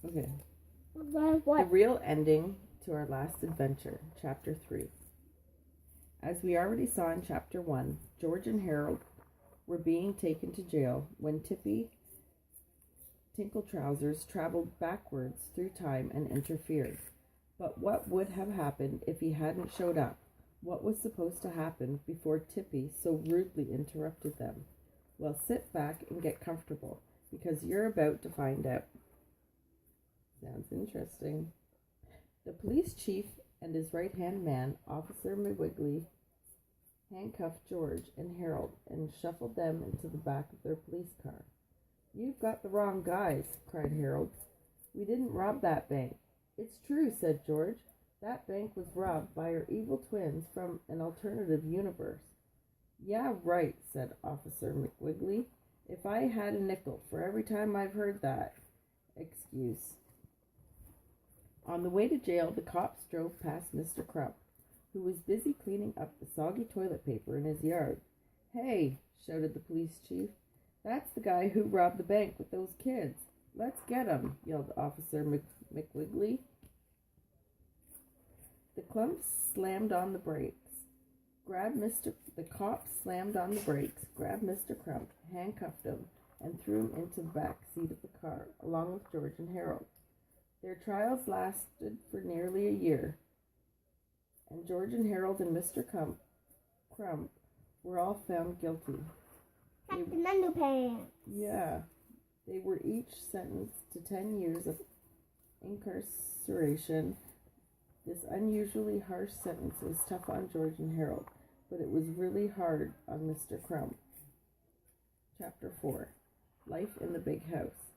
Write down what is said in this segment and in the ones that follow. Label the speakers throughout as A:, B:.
A: Okay. The real ending to our last adventure, Chapter 3. As we already saw in Chapter 1, George and Harold were being taken to jail when Tippy Tinkletrousers traveled backwards through time and interfered. But what would have happened if he hadn't showed up? What was supposed to happen before Tippy so rudely interrupted them? Well, sit back and get comfortable, because you're about to find out. Sounds interesting. The police chief and his right-hand man, Officer McWiggly, handcuffed George and Harold and shuffled them into the back of their police car. "You've got the wrong guys," cried Harold. "We didn't rob that bank." "It's true," said George. "That bank was robbed by our evil twins from an alternative universe." "Yeah, right," said Officer McWiggly. "If I had a nickel for every time I've heard that excuse." On the way to jail, the cops drove past Mr. Crump, who was busy cleaning up the soggy toilet paper in his yard. "Hey," shouted the police chief, "that's the guy who robbed the bank with those kids. Let's get him," yelled Officer McWiggly. The cops slammed on the brakes, grabbed Mr. Crump, handcuffed him, and threw him into the back seat of the car, along with George and Harold. Their trials lasted for nearly a year, and George and Harold and Mr. Crump were all found guilty.
B: Captain Underpants.
A: Yeah, they were each sentenced to 10 years of incarceration. This unusually harsh sentence was tough on George and Harold, but it was really hard on Mr. Crump. Chapter 4. Life in the Big House.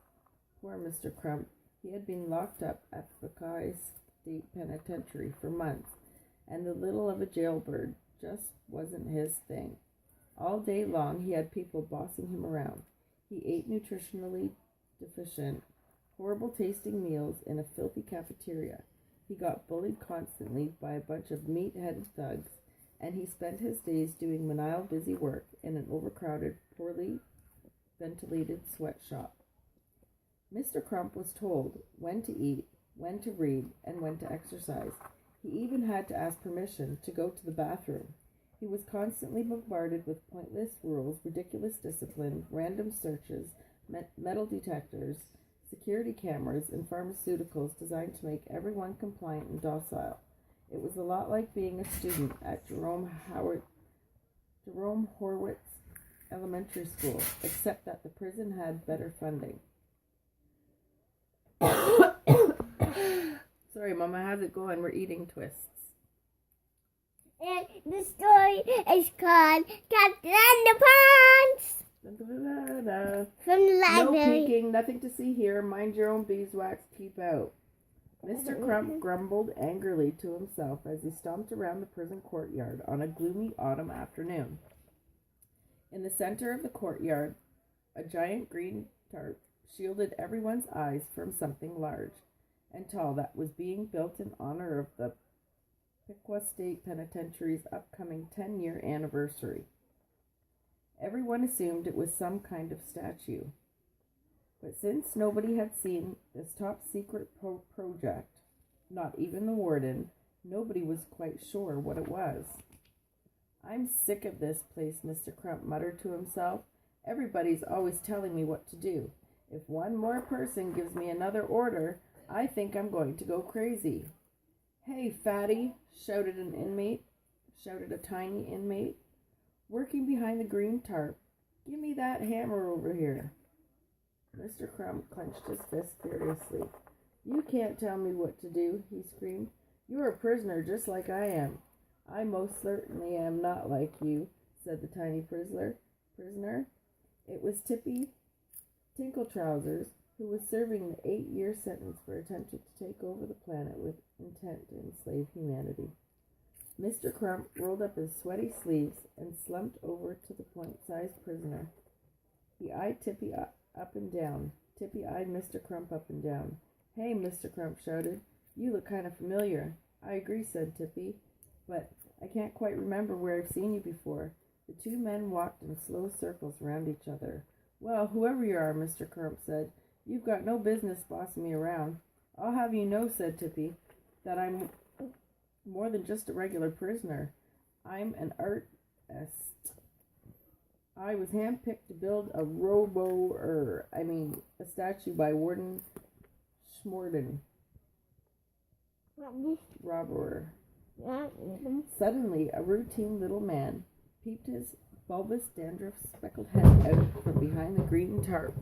A: Poor Mr. Crump. He had been locked up at the Buckeye State Penitentiary for months, and the little of a jailbird just wasn't his thing. All day long he had people bossing him around. He ate nutritionally deficient, horrible-tasting meals in a filthy cafeteria. He got bullied constantly by a bunch of meat-headed thugs, and he spent his days doing menial busy work in an overcrowded, poorly ventilated sweatshop. Mr. Crump was told when to eat, when to read, and when to exercise. He even had to ask permission to go to the bathroom. He was constantly bombarded with pointless rules, ridiculous discipline, random searches, metal detectors, security cameras, and pharmaceuticals designed to make everyone compliant and docile. It was a lot like being a student at Jerome Horwitz Elementary School, except that the prison had better funding. Sorry, Mama, how's it going? We're eating twists.
B: And the story is called Captain Underpants. From the library.
A: No peeking, nothing to see here. Mind your own beeswax, keep out. Mr. Crump grumbled angrily to himself as he stomped around the prison courtyard on a gloomy autumn afternoon. In the center of the courtyard, a giant green tarp shielded everyone's eyes from something large and tall that was being built in honor of the Buckeye State Penitentiary's upcoming 10-year anniversary. Everyone assumed it was some kind of statue. But since nobody had seen this top-secret project, not even the warden, nobody was quite sure what it was. "I'm sick of this place," Mr. Crump muttered to himself. "Everybody's always telling me what to do. If one more person gives me another order, I think I'm going to go crazy." "Hey, fatty," shouted a tiny inmate, working behind the green tarp. "Give me that hammer over here." Mr. Crump clenched his fist furiously. "You can't tell me what to do," he screamed. "You're a prisoner just like I am." "I most certainly am not like you," said the tiny prisoner. It was Tippy Tinkletrousers, who was serving the 8-year sentence for attempting to take over the planet with intent to enslave humanity. Mr. Crump rolled up his sweaty sleeves and slumped over to the point-sized prisoner. He eyed Tippy up and down. Tippy eyed Mr. Crump up and down. "Hey," Mr. Crump shouted. "You look kind of familiar." "I agree," said Tippy, "but I can't quite remember where I've seen you before." The two men walked in slow circles around each other. "Well, whoever you are," Mr. Crump said, You've got no business bossing me around. I'll have you know, said Tippy, that I'm more than just a regular prisoner. I'm an artist. I was handpicked to build a a statue by Warden Schmorden. Robber. Suddenly, a routine little man peeped his bulbous, dandruff-speckled head out from behind the green tarp.